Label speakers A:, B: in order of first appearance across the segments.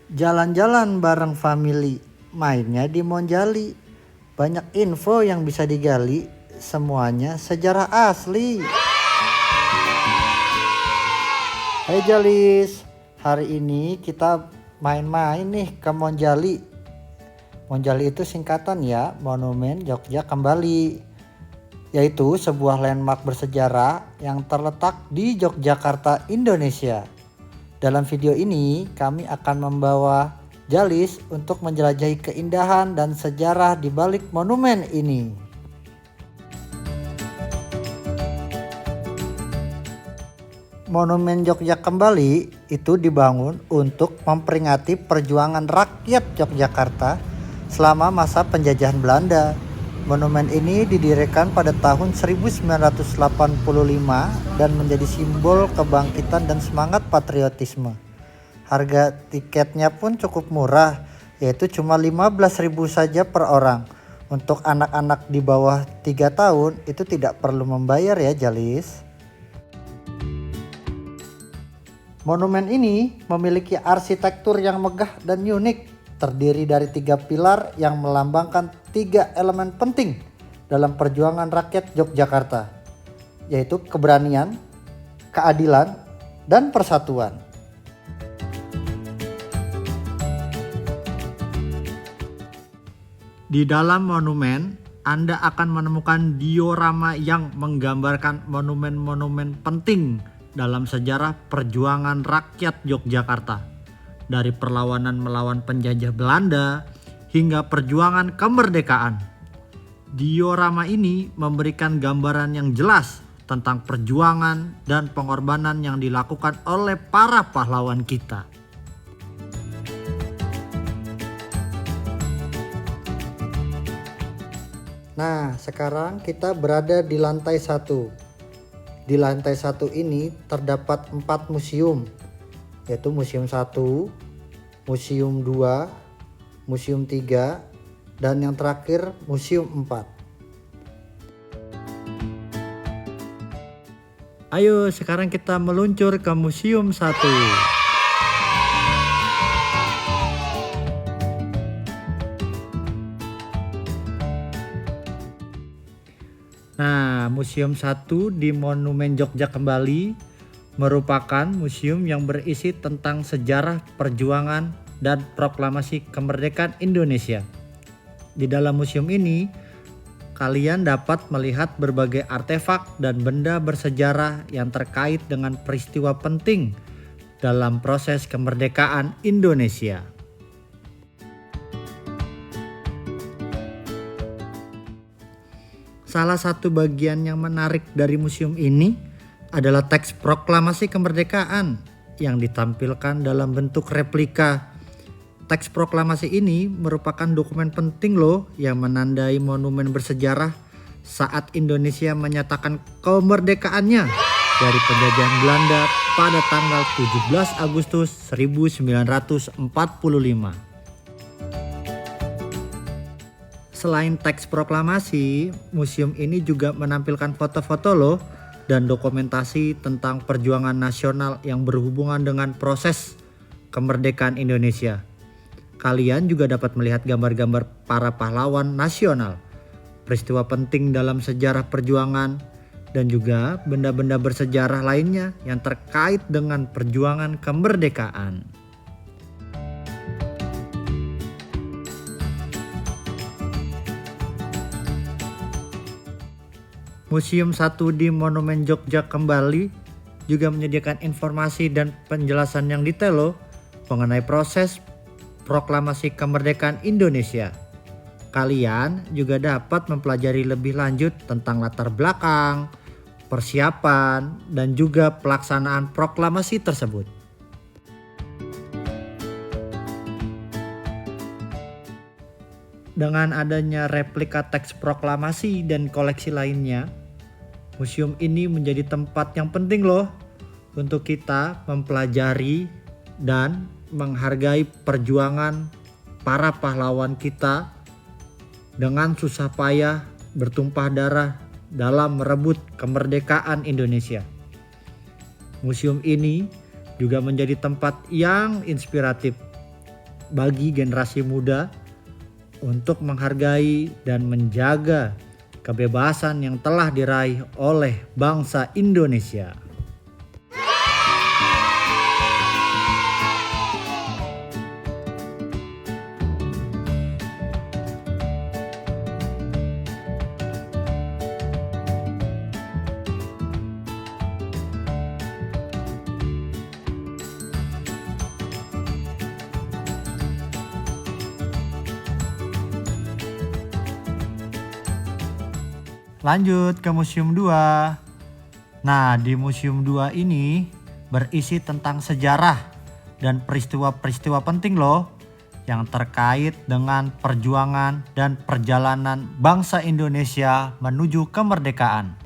A: Jalan-jalan bareng family, mainnya di Monjali. Banyak info yang bisa digali, semuanya sejarah asli. Hai Jalis, hari ini kita main-main nih ke Monjali. Monjali itu singkatan ya, Monumen Jogja Kembali. Yaitu sebuah landmark bersejarah yang terletak di Yogyakarta, Indonesia. Dalam video ini kami akan membawa Jalis untuk menjelajahi keindahan dan sejarah di balik monumen ini. Monumen Jogja Kembali itu dibangun untuk memperingati perjuangan rakyat Yogyakarta selama masa penjajahan Belanda. Monumen ini didirikan pada tahun 1985 dan menjadi simbol kebangkitan dan semangat patriotisme. Harga tiketnya pun cukup murah, yaitu cuma 15.000 saja per orang. Untuk anak-anak di bawah 3 tahun itu tidak perlu membayar ya Jalis. Monumen ini memiliki arsitektur yang megah dan unik. Terdiri dari 3 pilar yang melambangkan 3 elemen penting dalam perjuangan rakyat Yogyakarta, yaitu keberanian, keadilan, dan persatuan. Di dalam monumen, Anda akan menemukan diorama yang menggambarkan monumen-monumen penting dalam sejarah perjuangan rakyat Yogyakarta. Dari perlawanan melawan penjajah Belanda hingga perjuangan kemerdekaan. Diorama ini memberikan gambaran yang jelas tentang perjuangan dan pengorbanan yang dilakukan oleh para pahlawan kita. Nah, sekarang kita berada di lantai 1. Di lantai 1 ini terdapat 4 museum, yaitu Museum 1, Museum 2, Museum 3, dan yang terakhir Museum 4. Ayo sekarang kita meluncur ke Museum 1. Nah, Museum 1 di Monumen Jogja Kembali merupakan museum yang berisi tentang sejarah perjuangan dan proklamasi kemerdekaan Indonesia. Di dalam museum ini, kalian dapat melihat berbagai artefak dan benda bersejarah yang terkait dengan peristiwa penting dalam proses kemerdekaan Indonesia. Salah satu bagian yang menarik dari museum ini adalah teks proklamasi kemerdekaan yang ditampilkan dalam bentuk replika. Teks proklamasi ini merupakan dokumen penting loh yang menandai monumen bersejarah saat Indonesia menyatakan kemerdekaannya dari penjajahan Belanda pada tanggal 17 Agustus 1945. Selain teks proklamasi, museum ini juga menampilkan foto-foto loh dan dokumentasi tentang perjuangan nasional yang berhubungan dengan proses kemerdekaan Indonesia. Kalian juga dapat melihat gambar-gambar para pahlawan nasional, peristiwa penting dalam sejarah perjuangan, dan juga benda-benda bersejarah lainnya yang terkait dengan perjuangan kemerdekaan. Museum 1 di Monumen Jogja Kembali juga menyediakan informasi dan penjelasan yang detail loh mengenai proses proklamasi kemerdekaan Indonesia. Kalian juga dapat mempelajari lebih lanjut tentang latar belakang, persiapan, dan juga pelaksanaan proklamasi tersebut. Dengan adanya replika teks proklamasi dan koleksi lainnya, museum ini menjadi tempat yang penting loh untuk kita mempelajari dan menghargai perjuangan para pahlawan kita dengan susah payah bertumpah darah dalam merebut kemerdekaan Indonesia. Museum ini juga menjadi tempat yang inspiratif bagi generasi muda untuk menghargai dan menjaga kebebasan yang telah diraih oleh bangsa Indonesia. Lanjut ke Museum 2. Nah, di Museum 2 ini berisi tentang sejarah dan peristiwa-peristiwa penting loh yang terkait dengan perjuangan dan perjalanan bangsa Indonesia menuju kemerdekaan.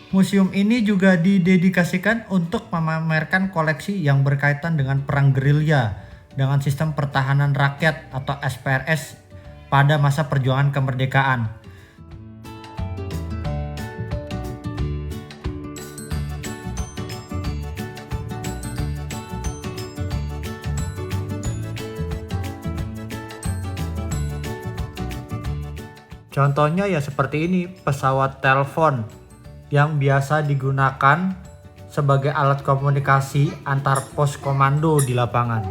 A: Museum ini juga didedikasikan untuk memamerkan koleksi yang berkaitan dengan perang gerilya dengan sistem pertahanan rakyat atau SPRS pada masa perjuangan kemerdekaan. Contohnya ya seperti ini, pesawat telepon yang biasa digunakan sebagai alat komunikasi antar pos komando di lapangan.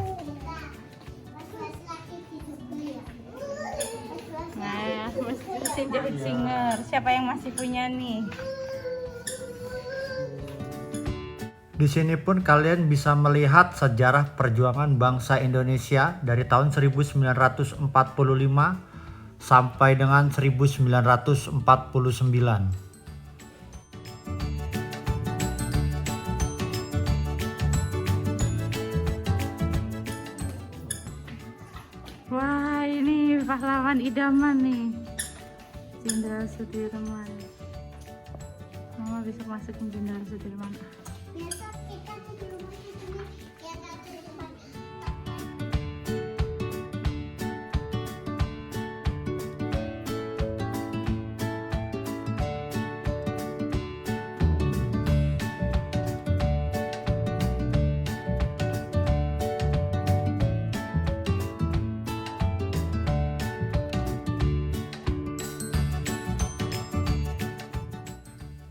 B: Nah, mesin jahit singer. Siapa yang masih punya nih?
A: Di sini pun kalian bisa melihat sejarah perjuangan bangsa Indonesia dari tahun 1945 sampai dengan 1949.
B: Wah, ini pahlawan idaman nih, Jenderal Sudirman. Mama bisa masukin Jenderal Sudirman.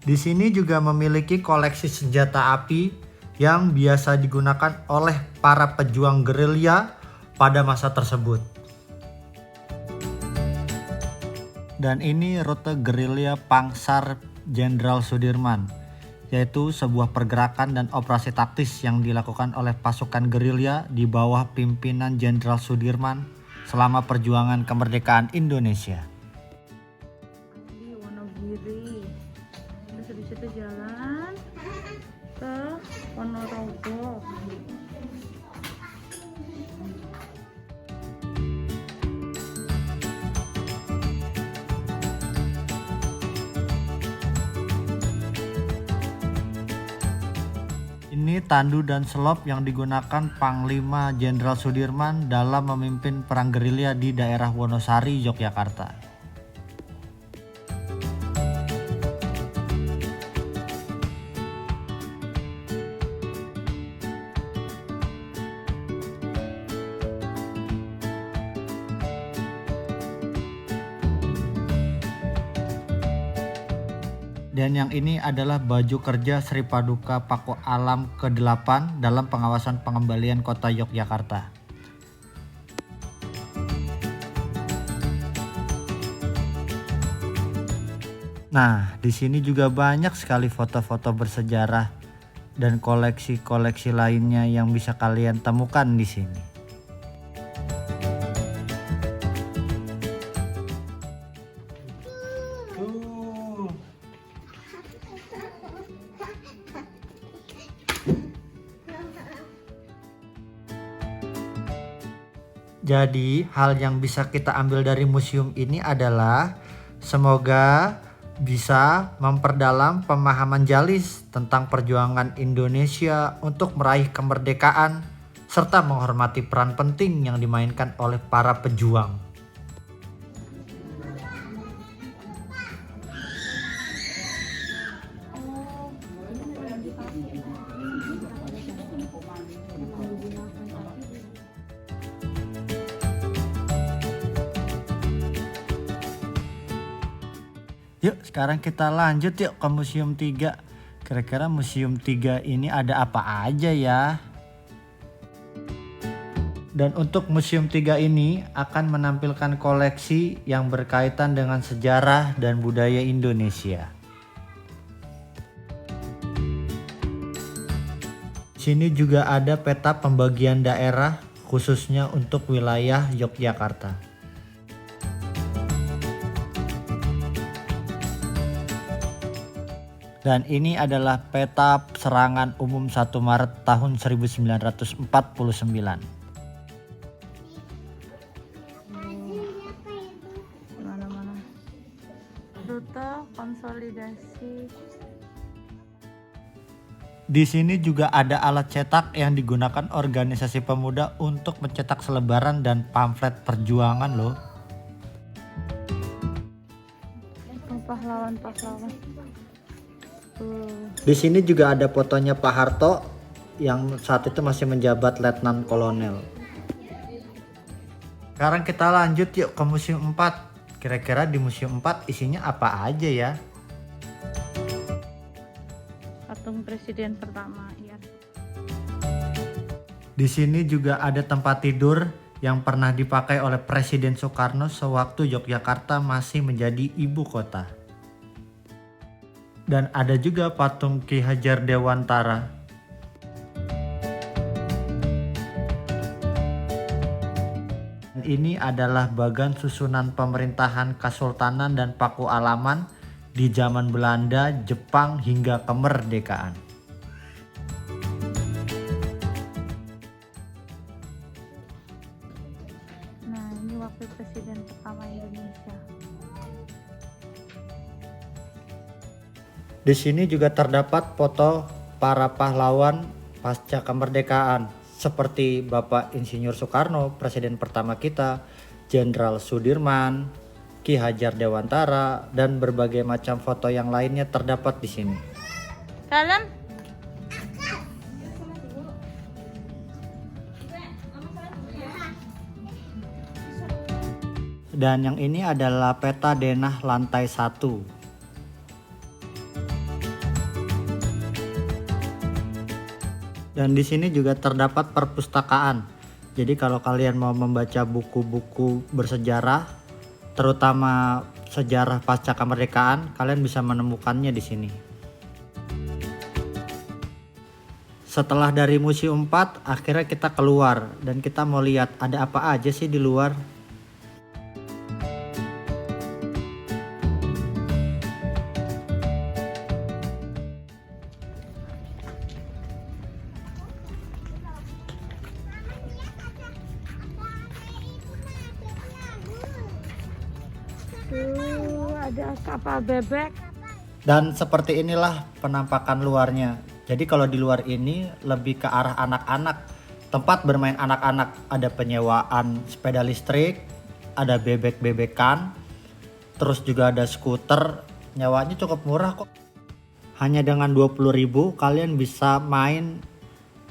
A: Di sini juga memiliki koleksi senjata api yang biasa digunakan oleh para pejuang gerilya pada masa tersebut. Dan ini rute gerilya Pangsar Jenderal Sudirman, yaitu sebuah pergerakan dan operasi taktis yang dilakukan oleh pasukan gerilya di bawah pimpinan Jenderal Sudirman selama perjuangan kemerdekaan Indonesia.
B: Di Wonogiri. Terus habis itu jalan ke Ponorogo.
A: Ini tandu dan selop yang digunakan Panglima Jenderal Sudirman dalam memimpin perang gerilya di daerah Wonosari, Yogyakarta. Dan yang ini adalah baju kerja Sri Paduka Paku Alam ke-8 dalam pengawasan pengembalian kota Yogyakarta. Nah, di sini juga banyak sekali foto-foto bersejarah dan koleksi-koleksi lainnya yang bisa kalian temukan di sini. Jadi, hal yang bisa kita ambil dari museum ini adalah semoga bisa memperdalam pemahaman Jalis tentang perjuangan Indonesia untuk meraih kemerdekaan serta menghormati peran penting yang dimainkan oleh para pejuang. Yuk sekarang kita lanjut yuk ke Museum 3. Kira-kira Museum 3 ini ada apa aja ya? Dan untuk Museum 3 ini akan menampilkan koleksi yang berkaitan dengan sejarah dan budaya Indonesia. Sini juga ada peta pembagian daerah khususnya untuk wilayah Yogyakarta. Dan ini adalah peta serangan umum 1 Maret tahun 1949.
B: Mana-mana. Rute konsolidasi.
A: Di sini juga ada alat cetak yang digunakan organisasi pemuda untuk mencetak selebaran dan pamflet perjuangan loh.
B: Pahlawan-pahlawan.
A: Di sini juga ada fotonya Pak Harto yang saat itu masih menjabat Letnan Kolonel. Sekarang kita lanjut yuk ke Museum 4. Kira-kira di Museum 4 isinya apa aja ya?
B: Patung Presiden pertama, ya.
A: Di sini juga ada tempat tidur yang pernah dipakai oleh Presiden Soekarno sewaktu Yogyakarta masih menjadi ibu kota. Dan ada juga patung Ki Hajar Dewantara. Ini adalah bagan susunan pemerintahan Kesultanan dan Paku Alaman di zaman Belanda, Jepang hingga kemerdekaan.
B: Nah, ini wakil presiden pertama Indonesia.
A: Di sini juga terdapat foto para pahlawan pasca kemerdekaan seperti Bapak Insinyur Soekarno, presiden pertama kita, Jenderal Sudirman, Ki Hajar Dewantara, dan berbagai macam foto yang lainnya terdapat di sini.
B: Dalam.
A: Dan yang ini adalah peta denah lantai 1. Dan di sini juga terdapat perpustakaan. Jadi kalau kalian mau membaca buku-buku bersejarah, terutama sejarah pasca kemerdekaan, kalian bisa menemukannya di sini. Setelah dari Museum 4, akhirnya kita keluar dan kita mau lihat ada apa aja sih di luar.
B: Ada kapal bebek.
A: Dan seperti inilah penampakan luarnya. Jadi kalau di luar ini lebih ke arah anak-anak, tempat bermain anak-anak. Ada penyewaan sepeda listrik, ada bebek-bebekan, terus juga ada skuter. Nyawanya cukup murah kok. Hanya dengan 20.000 kalian bisa main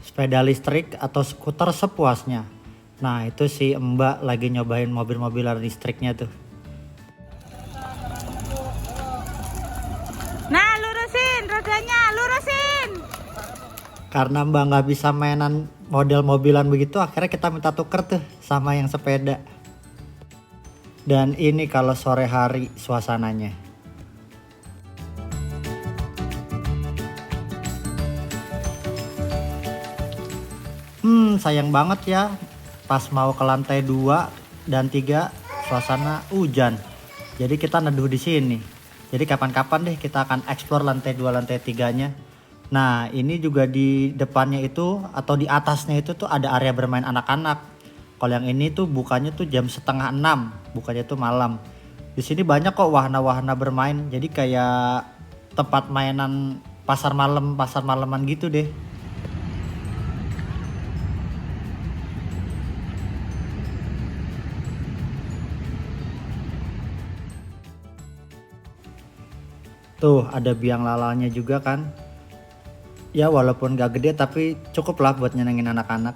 A: sepeda listrik atau skuter sepuasnya. Nah itu si Mbak lagi nyobain mobil-mobilan listriknya tuh.
B: Nah, lurusin rodanya, lurusin.
A: Karena Mbak nggak bisa mainan model mobilan begitu, akhirnya kita minta tuker tuh sama yang sepeda. Dan ini kalau sore hari suasananya. Sayang banget ya, pas mau ke lantai 2 dan 3 suasana hujan. Jadi kita neduh di sini. Jadi kapan-kapan deh kita akan explore lantai 2, lantai 3-nya. Nah ini juga di depannya itu atau di atasnya itu tuh ada area bermain anak-anak. Kalau yang ini tuh bukanya tuh jam 5:30, bukanya tuh malam. Di sini banyak kok wahana-wahana bermain. Jadi kayak tempat mainan pasar malaman gitu deh. Tuh ada biang lalanya juga kan. Ya walaupun gak gede tapi cukup lah buat nyenengin anak-anak.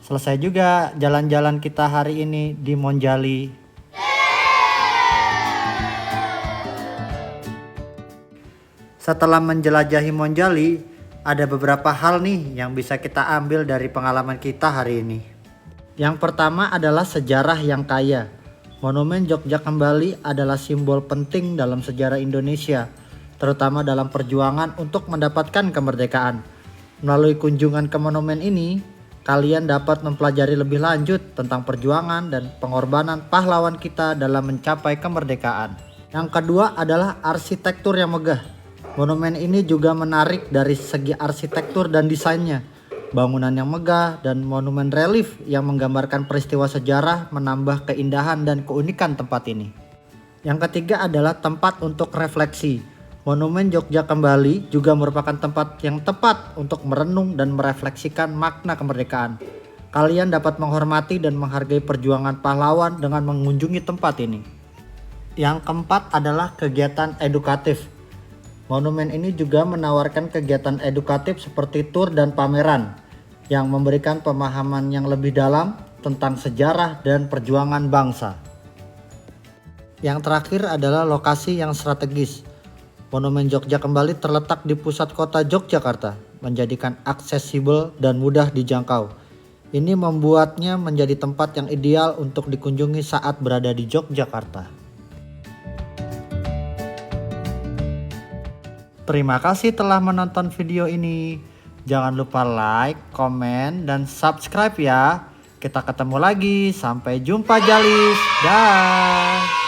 A: Selesai juga jalan-jalan kita hari ini di Monjali. Setelah menjelajahi Monjali, ada beberapa hal nih yang bisa kita ambil dari pengalaman kita hari ini. Yang pertama adalah sejarah yang kaya. Monumen Jogja Kembali adalah simbol penting dalam sejarah Indonesia, terutama dalam perjuangan untuk mendapatkan kemerdekaan. Melalui kunjungan ke monumen ini, kalian dapat mempelajari lebih lanjut tentang perjuangan dan pengorbanan pahlawan kita dalam mencapai kemerdekaan. Yang kedua adalah arsitektur yang megah. Monumen ini juga menarik dari segi arsitektur dan desainnya. Bangunan yang megah dan monumen relief yang menggambarkan peristiwa sejarah menambah keindahan dan keunikan tempat ini. Yang ketiga adalah tempat untuk refleksi. Monumen Jogja Kembali juga merupakan tempat yang tepat untuk merenung dan merefleksikan makna kemerdekaan. Kalian dapat menghormati dan menghargai perjuangan pahlawan dengan mengunjungi tempat ini. Yang keempat adalah kegiatan edukatif. Monumen ini juga menawarkan kegiatan edukatif seperti tur dan pameran yang memberikan pemahaman yang lebih dalam tentang sejarah dan perjuangan bangsa. Yang terakhir adalah lokasi yang strategis. Monumen Jogja Kembali terletak di pusat kota Yogyakarta, menjadikan aksesibel dan mudah dijangkau. Ini membuatnya menjadi tempat yang ideal untuk dikunjungi saat berada di Yogyakarta. Terima kasih telah menonton video ini. Jangan lupa like, komen, dan subscribe ya. Kita ketemu lagi. Sampai jumpa Jalis. Dah.